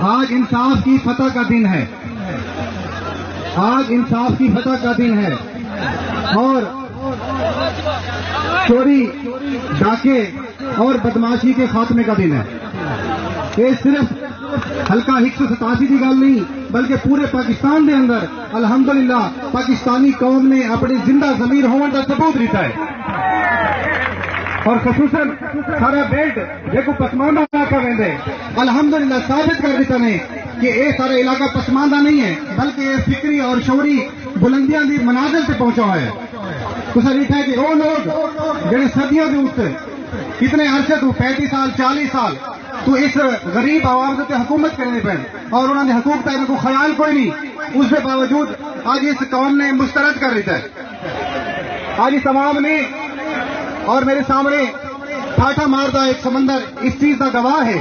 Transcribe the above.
आज इंसाफ की फतह का दिन है, आज इंसाफ की फतह का दिन है और चोरी, डाके और बदमाशी के खात्मे का दिन है। ये सिर्फ हल्का 187 की गल नहीं बल्कि पूरे पाकिस्तान के अंदर अल्हम्दुलिल्लाह पाकिस्तानी कौम ने अपनी जिंदा जमीर होने का सबूत दिता है और खसूसन सारा बेल्ट देखो पसमानदा इलाका वेंदे अल्हम्दुलिल्लाह साबित कर दिता ने कि ये सारा इलाका पसमानदा नहीं है बल्कि ये फिक्री और शौरी बुलंदियां की मनाजिल से पहुंचा हुआ है। तुसा देखा है कि वो लोग जेडे सदियों के उत्ते कितने अरसे तू 35 साल 40 साल तो इस गरीब आवाम से हुकूमत करने पे और उन्होंने हकूक का इनको ख्याल कोई नहीं, उसके बावजूद आज इस कौम ने मुस्तरद कर दिया है। आज इस अवाम ने और मेरे सामने ठाठा मारदा एक समंदर इस चीज का गवाह है।